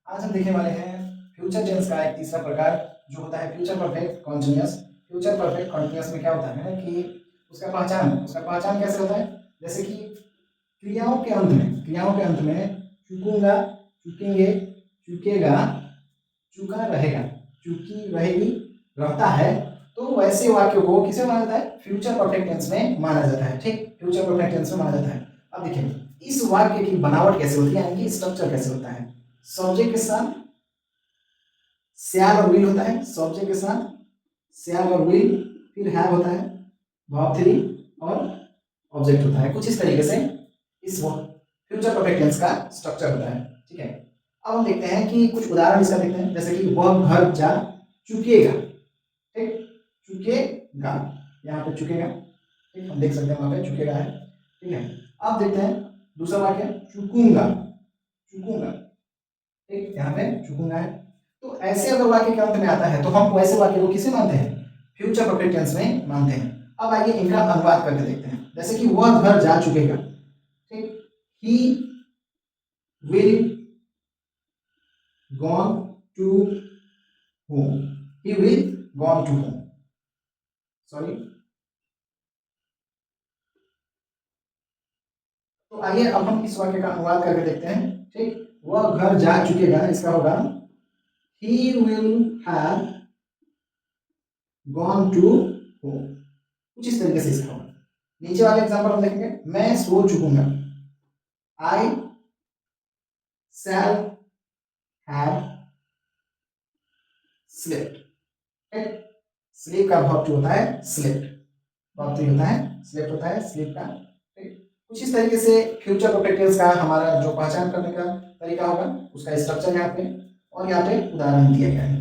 आज हम देखने वाले हैं फ्यूचर टेंस का एक तीसरा प्रकार जो होता है future perfect continuous. Future perfect continuous में क्या होता है कि उसका पहचान कैसे होता है। जैसे कि क्रियाओं के अंत में चूकूंगा, चूकेंगे, चूकेगा, चूका रहेगा, चूकी रहेगी, रहता है, तो वैसे वाक्यों को किसे माना जाता है? फ्यूचर परफेक्ट टेंस में माना जाता है। ठीक, फ्यूचर परफेक्ट टेंस में माना जाता है। अब देखिए इस वाक्य की बनावट कैसे होती है, यानी कि स्ट्रक्चर कैसे होता है। सब्जेक्ट के साथ शैल और विल होता है, सब्जेक्ट के साथ शैल और विल, फिर हैव होता है, वर्ब 3 और ऑब्जेक्ट होता है। कुछ इस तरीके से इस फ्यूचर परफेक्ट टेंस का स्ट्रक्चर होता है। ठीक है, अब हम देखते हैं कि कुछ उदाहरण इसका देखते हैं। जैसे कि वह घर जा चुकेगा, ठीक, चुकेगा, यहाँ पे चुकेगा, ठीक, हम देख सकते हैं वहां पे चुकेगा है। ठीक है, अब देखते हैं दूसरा वाक्य चुकूंगा, चुकूंगा, ठीक, यहाँ पे चुकूंगा है। तो ऐसे अगर वाक्य के अंत में आता है तो हम वैसे वाक्य को किसे मानते हैं? फ्यूचर परफेक्ट टेंस में मानते हैं। अब आइए इनका अनुवाद करके देखते हैं। जैसे कि वह घर जा चुकेगा, ठीक, he will gone to home, he will gone to home, sorry. तो आइए अब हम इस वाक्य का अनुवाद करके देखते हैं। ठीक, वह घर जा चुकेगा, इसका होगा he will have gone to home। कुछ इस तरीके से इसका होगा। नीचे वाले एग्जांपल हम देखेंगे। मैं सो चुकूंगा, I shall have slept। Sleep का वर्ब होता है slept, वर्ब होता है slept, होता है स्लीप का। कुछ इस तरीके से फ्यूचर परफेक्ट टेंस का हमारा जो पहचान करने का तरीका होगा, उसका स्ट्रक्चर यहाँ पे और यहाँ पे उदाहरण दिया गया है।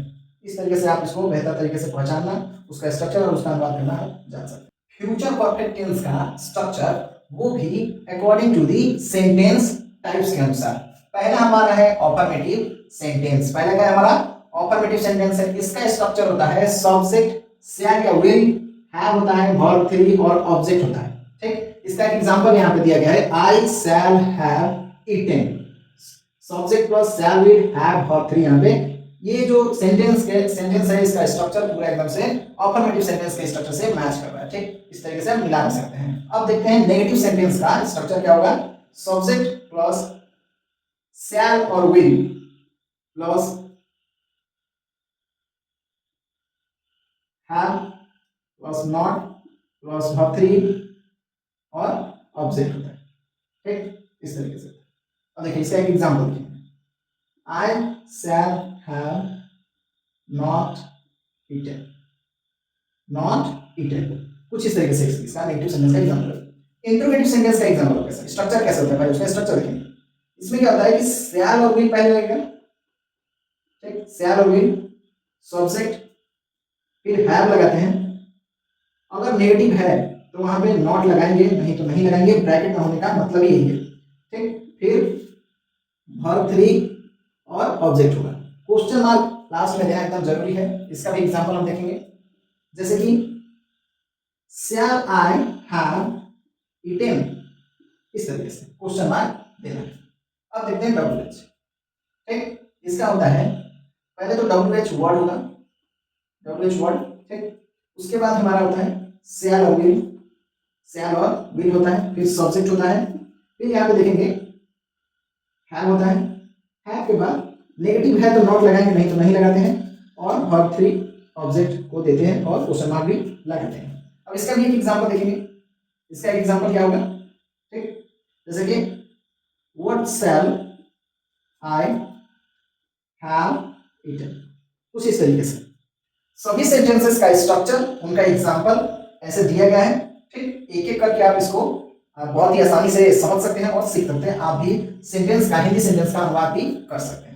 इस तरीके से आप इसको बेहतर तरीके से पहचानना, उसका स्ट्रक्चर और उसका अनुवाद करना जान सकते हैं। फ्यूचर परफेक्ट टेंस का स्ट्रक्चर वो भी according to the sentence types के अनुसार। पहला हमारा है ऑफर्मेटिव सेंटेंस। पहला क्या है हमारा? ऑफर्मेटिव सेंटेंस है। इसका स्ट्रक्चर होता है सब्जेक्ट, शैल या विल, हैव होता है, वर्ब 3 और ऑब्जेक्ट होता है। ठीक, इसका एक एग्जांपल यहाँ पे दिया गया है, I shall have eaten. Subject plus shall will have verb 3। यहाँ पे ये जो सेंटेंस है इसका स्ट्रक्चर पूरा एकदम से अफर्मेटिव सेंटेंस के स्ट्रक्चर से मैच कर रहा है। ठीक, इस तरीके से हम मिला सकते हैं। अब देखते हैं नेगेटिव सेंटेंस का स्ट्रक्चर क्या होगा। सब्जेक्ट प्लस शैल और will plus have plus not plus verb 3 और ऑब्जेक्ट होता है। ठीक, इस तरीके से। अब देखिए इसका एक एग्जांपल देखिए, I shall have not eaten, not eaten। कुछ इस तरीके से इसका नेगेटिव सेंटेंस का एग्जांपल है। इंटरोगेटिव सेंटेंस का एग्जांपल कैसा, स्ट्रक्चर कैसे होता है, पहले उसका स्ट्रक्चर देखेंगे। इसमें क्या होता है कि शैल और विल पहले लगेगा, ठीक, शैल और विल, सब्जेक्ट, फिर हैव लगाते हैं। अगर नेगेटिव है तो वहां पे नॉट लगाएंगे, नहीं तो नहीं लगाएंगे। ब्रैकेट में होने का मतलब ही यही है। ठीक, फिर वर्ब 3 और ऑब्जेक्ट होगा। क्वेश्चन मार्क लास्ट में देना एकदम जरूरी है। इसका भी एग्जांपल हम देखेंगे। जैसे कि शैल आई हैव ईटेन, इस तरीके से क्वेश्चन मार्क देना है। अब देखते हैं WH। ठीक, इसका होता है पहले तो WH वर्ड होगा, WH वर्ड। ठीक, उसके बाद हमारा होता है शैल और विल, शैल और विल होता है, फिर सब्जेक्ट होता है, फिर यहाँ पे देखेंगे हैव होता है। हैव के बाद नेगेटिव है तो नॉट लगाएंगे, नहीं तो नहीं लगाते हैं, और वर्ब 3 ऑब्जेक्ट को देते हैं और क्वेश्चन मार्क भी लगाते हैं। अब इसका भी एक एग्जांपल देखेंगे। इसका एक एग्जांपल क्या होगा, ठीक, जैसे कि what shall I have eaten, कुछ इस तरीके से। सभी सेंटेंसेस का स्ट्रक्चर, उनका एग्जांपल ऐसे दिया गया है। ठीक, एक एक करके आप इसको बहुत ही आसानी से समझ सकते हैं और सीख सकते हैं। आप भी सेंटेंस का, हिंदी सेंटेंस का अनुवाद भी कर सकते हैं।